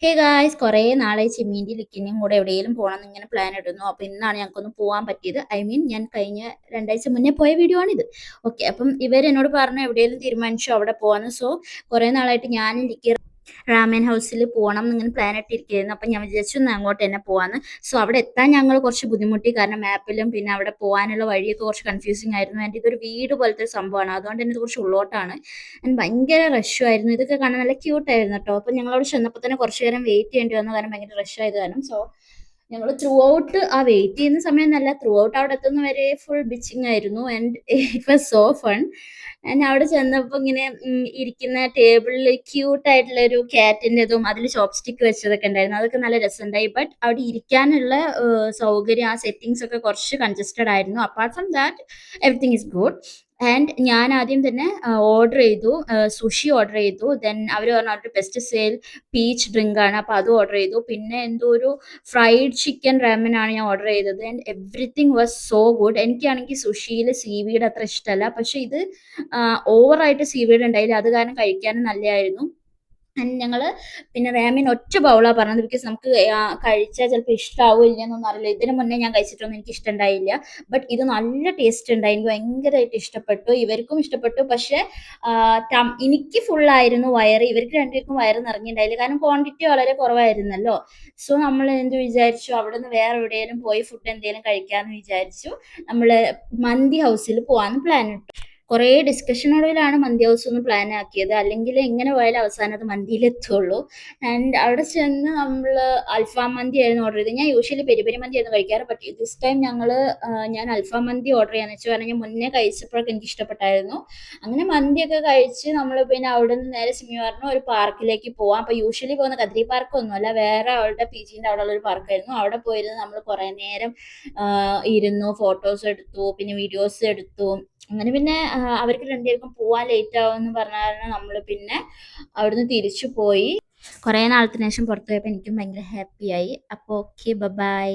Hey guys കുറേ നാളായി ചിമ്മീൻ്റെ ലിക്കിനും കൂടെ എവിടെയെങ്കിലും പോകണം ഇങ്ങനെ പ്ലാൻ ഇടുന്നു. അപ്പോൾ ഇന്നാണ് ഞങ്ങൾക്കൊന്ന് പോകാൻ പറ്റിയത്. ഞാൻ കഴിഞ്ഞ 2 ആഴ്ച മുന്നേ പോയ വീഡിയോ ആണിത്. ഓക്കെ, അപ്പം ഇവരെന്നോട് പറഞ്ഞു എവിടെയെങ്കിലും തീരുമാനിച്ചു അവിടെ പോകാമെന്ന്. സോ കുറേ നാളായിട്ട് ഞാനും ലിക്കി റാമൻ ഹൗസിൽ പോകണം എന്നിങ്ങനെ പ്ലാൻ ഇട്ടിരിക്കുകയായിരുന്നു. അപ്പം ഞാൻ വിചാരിച്ചു എന്നാൽ അങ്ങോട്ട് തന്നെ പോകാമെന്ന്. സോ അവിടെ എത്താൻ ഞങ്ങൾ കുറച്ച് ബുദ്ധിമുട്ടി, കാരണം മാപ്പിലും പിന്നെ അവിടെ പോകാനുള്ള വഴിയൊക്കെ കുറച്ച് കൺഫ്യൂസിങ് ആയിരുന്നു. ആൻഡ് ഇതൊരു വീട് പോലത്തെ ഒരു സംഭവമാണ്, അതുകൊണ്ട് തന്നെ ഇത് കുറച്ച് ഉള്ളോട്ടാണ്. ആൻഡ് ഭയങ്കര റഷും ആയിരുന്നു. ഇതൊക്കെ കാണാൻ നല്ല ക്യൂട്ടായിരുന്നു കേട്ടോ. അപ്പം ഞങ്ങളവിടെ ചെന്നപ്പോൾ തന്നെ കുറച്ച് നേരം വെയിറ്റ് ചെയ്യേണ്ടി വന്നു, കാരണം ഭയങ്കര റഷ് ആയത് കാരണം. സോ ഞങ്ങൾ ത്രൂ ഔട്ട് ആ വെയിറ്റ് ചെയ്യുന്ന സമയം എന്നല്ല, ത്രൂ ഔട്ട് അവിടെ എത്തുന്നവരെ ഫുൾ ബിച്ചിങ് ആയിരുന്നു. And it was so fun. ഞാൻ അവിടെ ചെന്നപ്പോൾ ഇങ്ങനെ ഇരിക്കുന്ന ടേബിളിൽ ക്യൂട്ടായിട്ടുള്ള ഒരു ക്യാറ്റിൻ്റെതും അതിൽ ചോപ്സ്റ്റിക്ക് വെച്ചതൊക്കെ ഉണ്ടായിരുന്നു. അതൊക്കെ നല്ല രസമുണ്ടായി. ബട്ട് അവിടെ ഇരിക്കാനുള്ള സൗകര്യം, ആ സെറ്റിങ്സ് ഒക്കെ കുറച്ച് കൺജസ്റ്റഡ് ആയിരുന്നു. Apart from that everything is good. And ഞാൻ ആദ്യം തന്നെ ഓർഡർ ചെയ്തു, സുഷി ഓർഡർ ചെയ്തു. ദെൻ അവർ പറഞ്ഞു അവരുടെ ബെസ്റ്റ് സെയിൽ പീച്ച് ഡ്രിങ്ക് ആണ്, അപ്പോൾ അത് ഓർഡർ ചെയ്തു. പിന്നെ എന്തോ ഒരു ഫ്രൈഡ് ചിക്കൻ റാമൻ ആണ് ഞാൻ ഓർഡർ ചെയ്തത്. And everything was so good. എനിക്കാണെങ്കിൽ സുഷിയിൽ സീവീഡ് അത്ര ഇഷ്ടമല്ല, പക്ഷെ ഇത് ഓവറായിട്ട് സീവീഡ് ഉണ്ടായില്ല, അത് കാരണം കഴിക്കാനും നല്ലതായിരുന്നു. ആൻഡ് ഞങ്ങൾ പിന്നെ റാമിൻ ഒറ്റ ബൗളാണ് പറഞ്ഞത്, ബിക്കോസ് നമുക്ക് കഴിച്ചാൽ ചിലപ്പോൾ ഇഷ്ടമാവില്ല എന്നൊന്നും അറിയില്ല. ഇതിന് മുന്നേ ഞാൻ കഴിച്ചിട്ടൊന്നും എനിക്ക് ഇഷ്ടമുണ്ടായില്ല. ബട്ട് ഇത് നല്ല ടേസ്റ്റ് ഉണ്ടായി, എനിക്ക് ഭയങ്കരമായിട്ട് ഇഷ്ടപ്പെട്ടു, ഇവർക്കും ഇഷ്ടപ്പെട്ടു. പക്ഷേ എനിക്ക് ഫുള്ളായിരുന്നു വയറ്, ഇവർക്ക് രണ്ടുപേർക്കും വയറ് നിറഞ്ഞിട്ടുണ്ടായില്ല, കാരണം ക്വാണ്ടിറ്റി വളരെ കുറവായിരുന്നല്ലോ. സോ നമ്മൾ എന്ത് വിചാരിച്ചു, അവിടെ നിന്ന് വേറെ എവിടെയെങ്കിലും പോയി ഫുഡ് എന്തെങ്കിലും കഴിക്കാമെന്ന് വിചാരിച്ചു. നമ്മൾ മന്തി ഹൗസിൽ പോകാമെന്ന് പ്ലാൻ ഇട്ടു. കുറേ ഡിസ്കഷനൊടുവിലാണ് മന്തി ഹൗസ് ഒന്ന് പ്ലാൻ ആക്കിയത്, അല്ലെങ്കിൽ എങ്ങനെ പോയാലും അവസാനം അത് മന്തിയിലെത്തുള്ളൂ. ആൻഡ് അവിടെ ചെന്ന് നമ്മൾ അൽഫാം മന്തി ആയിരുന്നു ഓർഡർ ചെയ്തത്. ഞാൻ യൂഷ്വലി പെരി പെരി മന്തി ആയിരുന്നു കഴിക്കാറ്, ബട്ട് ദിസ് ടൈം ഞാൻ അൽഫാം മന്തി ഓർഡർ ചെയ്യാന്ന് വെച്ചു, കാരണം ഞാൻ മുന്നേ കഴിച്ചപ്പോഴൊക്കെ എനിക്ക് ഇഷ്ടപ്പെട്ടായിരുന്നു. അങ്ങനെ മന്തിയൊക്കെ കഴിച്ച് നമ്മൾ പിന്നെ അവിടെ നിന്ന് നേരെ സിമി പറഞ്ഞു ഒരു പാർക്കിലേക്ക് പോവാം. അപ്പോൾ യൂഷ്വലി പോകുന്ന കദ്രി പാർക്കൊന്നുമല്ല, വേറെ അവളുടെ പി ജിൻ്റെ അവിടെ ഉള്ളൊരു പാർക്കായിരുന്നു. അവിടെ പോയിരുന്ന് നമ്മൾ കുറേ നേരം ഇരുന്നു, ഫോട്ടോസ് എടുത്തു, പിന്നെ വീഡിയോസ് എടുത്തു. അങ്ങനെ പിന്നെ അവർക്ക് രണ്ടുപേർക്കും പോവാൻ ലേറ്റ് ആവുമെന്ന് പറഞ്ഞ കാരണം നമ്മൾ പിന്നെ അവിടുന്ന് തിരിച്ചു പോയി. കുറേ നാളത്തിന് ശേഷം പുറത്ത് പോയപ്പോൾ എനിക്കും ഭയങ്കര ഹാപ്പിയായി. അപ്പോൾ ഓക്കെ, ബൈ.